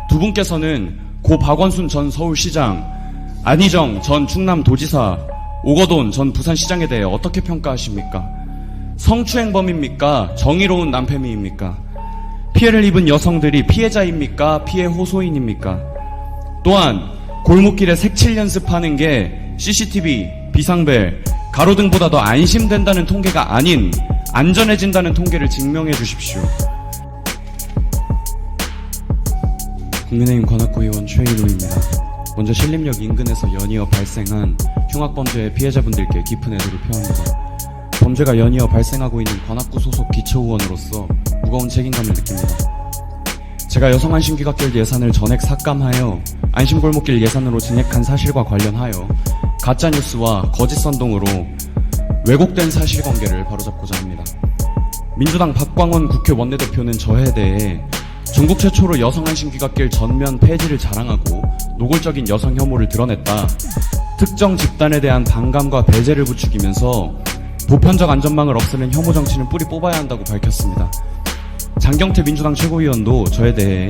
두 분께서는 고 박원순 전 서울시장, 안희정 전 충남도지사, 오거돈 전 부산시장에 대해 어떻게 평가하십니까? 성추행범입니까? 정의로운 남패미입니까? 피해를 입은 여성들이 피해자입니까? 피해 호소인입니까? 또한 골목길에 색칠 연습하는 게 CCTV, 비상벨, 가로등보다 더 안심된다는 통계가 아닌 안전해진다는 통계를 증명해 주십시오. 국민의힘 관악구 의원 최일호입니다. 먼저 신림역 인근에서 연이어 발생한 흉악범죄의 피해자분들께 깊은 애도를 표합니다. 범죄가 연이어 발생하고 있는 관악구 소속 기초의원으로서 무거운 책임감을 느낍니다. 제가 여성 안심귀갓길 예산을 전액 삭감하여 안심골목길 예산으로 증액한 사실과 관련하여 가짜뉴스와 거짓 선동으로 왜곡된 사실관계를 바로잡고자 합니다. 민주당 박광원 국회 원내대표는 저에 대해 중국 최초로 여성 안심귀갓길 전면 폐지를 자랑하고 노골적인 여성 혐오를 드러냈다. 특정 집단에 대한 반감과 배제를 부추기면서 보편적 안전망을 없애는 혐오 정치는 뿌리 뽑아야 한다고 밝혔습니다. 장경태 민주당 최고위원도 저에 대해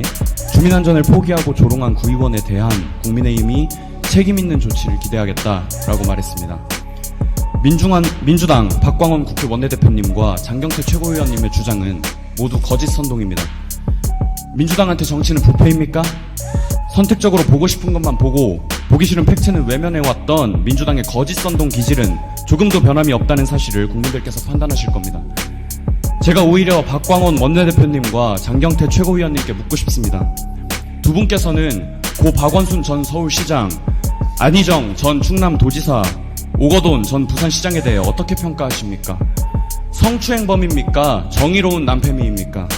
주민안전을 포기하고 조롱한 구의원에 대한 국민의힘이 책임있는 조치를 기대하겠다라고 말했습니다. 민주당 박광원 국회 원내대표님과 장경태 최고위원님의 주장은 모두 거짓 선동입니다. 민주당한테 정치는 부패입니까? 선택적으로 보고 싶은 것만 보고 보기 싫은 팩트는 외면해왔던 민주당의 거짓 선동 기질은 조금도 변함이 없다는 사실을 국민들께서 판단하실 겁니다. 제가 오히려 박광원 원내대표님과 장경태 최고위원님께 묻고 싶습니다. 두 분께서는 고 박원순 전 서울시장, 안희정 전 충남도지사, 오거돈 전 부산시장에 대해 어떻게 평가하십니까? 성추행범입니까? 정의로운 남패미입니까?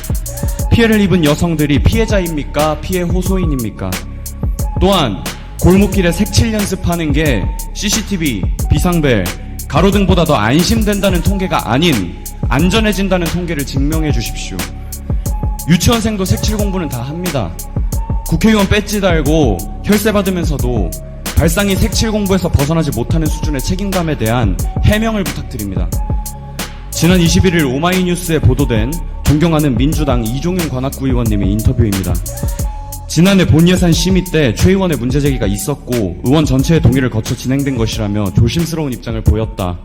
피해를 입은 여성들이 피해자입니까? 피해 호소인입니까? 또한 골목길에 색칠 연습하는 게 CCTV, 비상벨, 가로등보다 더 안심된다는 통계가 아닌 안전해진다는 통계를 증명해 주십시오. 유치원생도 색칠 공부는 다 합니다. 국회의원 배지 달고 혈세 받으면서도 발상이 색칠 공부에서 벗어나지 못하는 수준의 책임감에 대한 해명을 부탁드립니다. 지난 21일 오마이뉴스에 보도된 존경하는 민주당 이종윤 관악구 의원님의 인터뷰입니다. 지난해 본예산 심의 때 최 의원의 문제제기가 있었고 의원 전체의 동의를 거쳐 진행된 것이라며 조심스러운 입장을 보였다.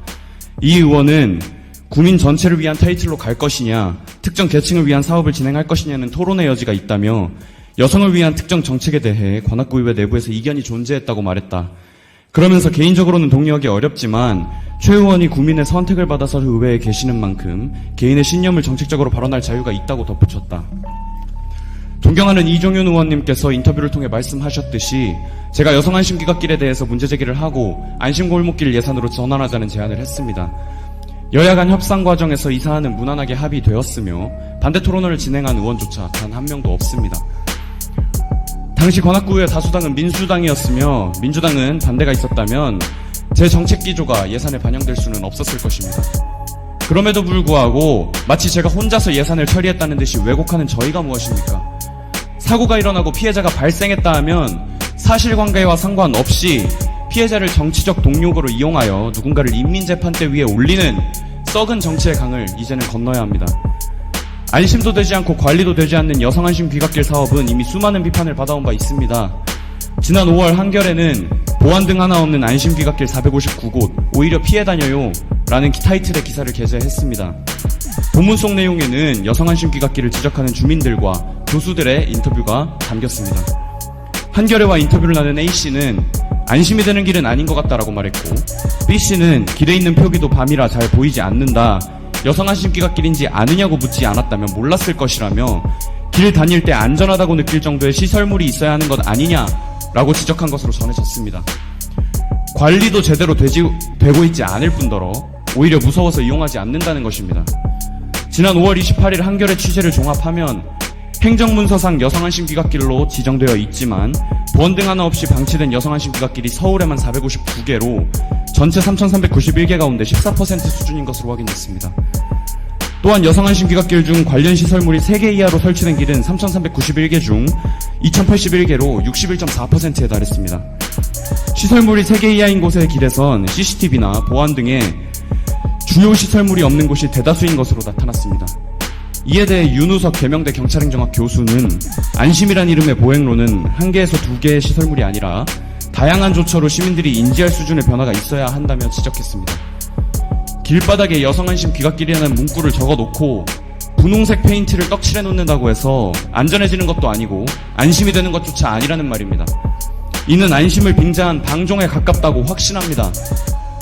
이 의원은 국민 전체를 위한 타이틀로 갈 것이냐, 특정 계층을 위한 사업을 진행할 것이냐는 토론의 여지가 있다며 여성을 위한 특정 정책에 대해 관악구의회 내부에서 이견이 존재했다고 말했다. 그러면서 개인적으로는 동의하기 어렵지만 최 의원이 국민의 선택을 받아서 의회에 계시는 만큼 개인의 신념을 정책적으로 발언할 자유가 있다고 덧붙였다. 존경하는 이종윤 의원님께서 인터뷰를 통해 말씀하셨듯이 제가 여성 안심귀갓길에 대해서 문제제기를 하고 안심골목길 예산으로 전환하자는 제안을 했습니다. 여야 간 협상 과정에서 이 사안은 무난하게 합의되었으며 반대 토론을 진행한 의원조차 단 한 명도 없습니다. 당시 관악구의 다수당은 민주당이었으며 민주당은 반대가 있었다면 제 정책 기조가 예산에 반영될 수는 없었을 것입니다. 그럼에도 불구하고 마치 제가 혼자서 예산을 처리했다는 듯이 왜곡하는 저희가 무엇입니까? 사고가 일어나고 피해자가 발생했다 하면 사실관계와 상관없이 피해자를 정치적 동력으로 이용하여 누군가를 인민재판대 위에 올리는 썩은 정치의 강을 이제는 건너야 합니다. 안심도 되지 않고 관리도 되지 않는 여성안심 귀갓길 사업은 이미 수많은 비판을 받아온 바 있습니다. 지난 5월 한겨레는 보안등 하나 없는 안심 귀갓길 459곳 오히려 피해 다녀요 라는 타이틀의 기사를 게재했습니다. 본문 속 내용에는 여성안심 귀갓길을 지적하는 주민들과 교수들의 인터뷰가 담겼습니다. 한겨레와 인터뷰를 나눈 A씨는 안심이 되는 길은 아닌 것 같다라고 말했고, B씨는 길에 있는 표기도 밤이라 잘 보이지 않는다, 여성 안심귀갓길인지 아느냐고 묻지 않았다면 몰랐을 것이라며 길 다닐 때 안전하다고 느낄 정도의 시설물이 있어야 하는 것 아니냐라고 지적한 것으로 전해졌습니다. 관리도 제대로 되고 있지 않을 뿐더러 오히려 무서워서 이용하지 않는다는 것입니다. 지난 5월 28일 한겨레 취재를 종합하면 행정문서상 여성안심귀갓길로 지정되어 있지만 보안등 하나 없이 방치된 여성안심귀갓길이 서울에만 459개로 전체 3,391개 가운데 14% 수준인 것으로 확인됐습니다. 또한 여성안심귀갓길 중 관련 시설물이 3개 이하로 설치된 길은 3,391개 중 2,081개로 61.4%에 달했습니다. 시설물이 3개 이하인 곳의 길에선 CCTV나 보안 등의 주요 시설물이 없는 곳이 대다수인 것으로 나타났습니다. 이에 대해 윤우석 계명대 경찰행정학 교수는 안심이란 이름의 보행로는 한 개에서 두 개의 시설물이 아니라 다양한 조처로 시민들이 인지할 수준의 변화가 있어야 한다며 지적했습니다. 길바닥에 여성 안심 귀갓길이라는 문구를 적어놓고 분홍색 페인트를 떡칠해 놓는다고 해서 안전해지는 것도 아니고 안심이 되는 것조차 아니라는 말입니다. 이는 안심을 빙자한 방종에 가깝다고 확신합니다.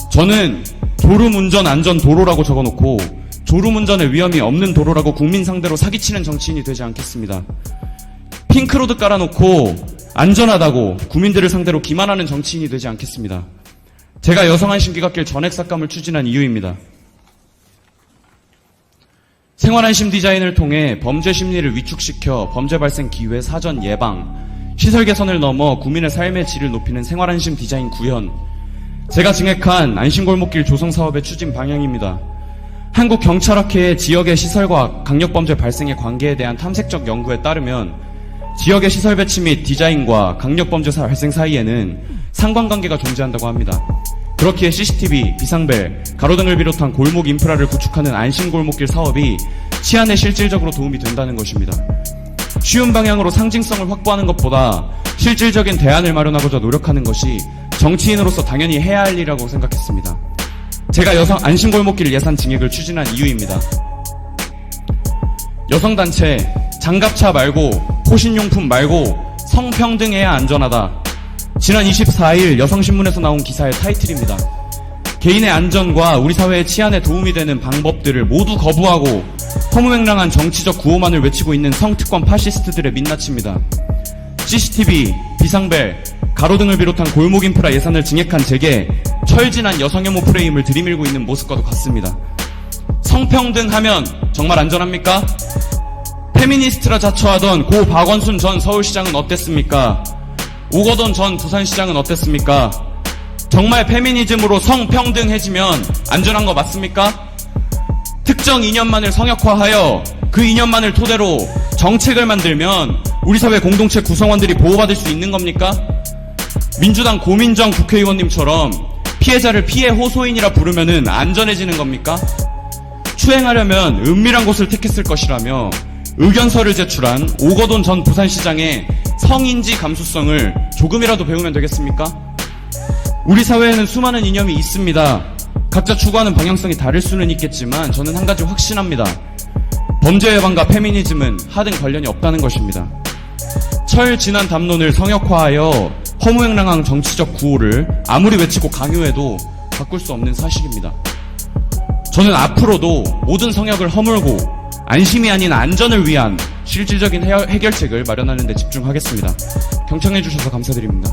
저는 졸음운전 안전 도로라고 적어놓고 졸음운전의 위험이 없는 도로라고 국민 상대로 사기치는 정치인이 되지 않겠습니다. 핑크로드 깔아놓고 안전하다고 국민들을 상대로 기만하는 정치인이 되지 않겠습니다. 제가 여성안심귀갓길 전액 삭감을 추진한 이유입니다. 생활안심 디자인을 통해 범죄 심리를 위축시켜 범죄 발생 기회 사전 예방, 시설 개선을 넘어 국민의 삶의 질을 높이는 생활안심 디자인 구현, 제가 증액한 안심골목길 조성 사업의 추진 방향입니다. 한국경찰학회의 지역의 시설과 강력범죄 발생의 관계에 대한 탐색적 연구에 따르면 지역의 시설 배치 및 디자인과 강력범죄 발생 사이에는 상관관계가 존재한다고 합니다. 그렇기에 CCTV, 비상벨, 가로등을 비롯한 골목 인프라를 구축하는 안심골목길 사업이 치안에 실질적으로 도움이 된다는 것입니다. 쉬운 방향으로 상징성을 확보하는 것보다 실질적인 대안을 마련하고자 노력하는 것이 정치인으로서 당연히 해야 할 일이라고 생각했습니다. 제가 여성 안심골목길 예산 증액을 추진한 이유입니다. 여성단체, 장갑차 말고 호신용품 말고 성평등해야 안전하다. 지난 24일 여성신문에서 나온 기사의 타이틀입니다. 개인의 안전과 우리 사회의 치안에 도움이 되는 방법들을 모두 거부하고 허무맹랑한 정치적 구호만을 외치고 있는 성특권 파시스트들의 민낯입니다. CCTV, 비상벨, 가로등을 비롯한 골목 인프라 예산을 증액한 제게 철진한 여성혐오 프레임을 들이밀고 있는 모습과도 같습니다. 성평등하면 정말 안전합니까? 페미니스트라 자처하던 고 박원순 전 서울시장은 어땠습니까? 오거돈 전 부산시장은 어땠습니까? 정말 페미니즘으로 성평등해지면 안전한 거 맞습니까? 특정 이념만을 성역화하여 그 이념만을 토대로 정책을 만들면 우리 사회 공동체 구성원들이 보호받을 수 있는 겁니까? 민주당 고민정 국회의원님처럼 피해자를 피해 호소인이라 부르면은 안전해지는 겁니까? 추행하려면 은밀한 곳을 택했을 것이라며 의견서를 제출한 오거돈 전 부산시장의 성인지 감수성을 조금이라도 배우면 되겠습니까? 우리 사회에는 수많은 이념이 있습니다. 각자 추구하는 방향성이 다를 수는 있겠지만 저는 한 가지 확신합니다. 범죄 예방과 페미니즘은 하등 관련이 없다는 것입니다. 철진한 담론을 성역화하여 허무맹랑한 정치적 구호를 아무리 외치고 강요해도 바꿀 수 없는 사실입니다. 저는 앞으로도 모든 성역을 허물고 안심이 아닌 안전을 위한 실질적인 해결책을 마련하는 데 집중하겠습니다. 경청해 주셔서 감사드립니다.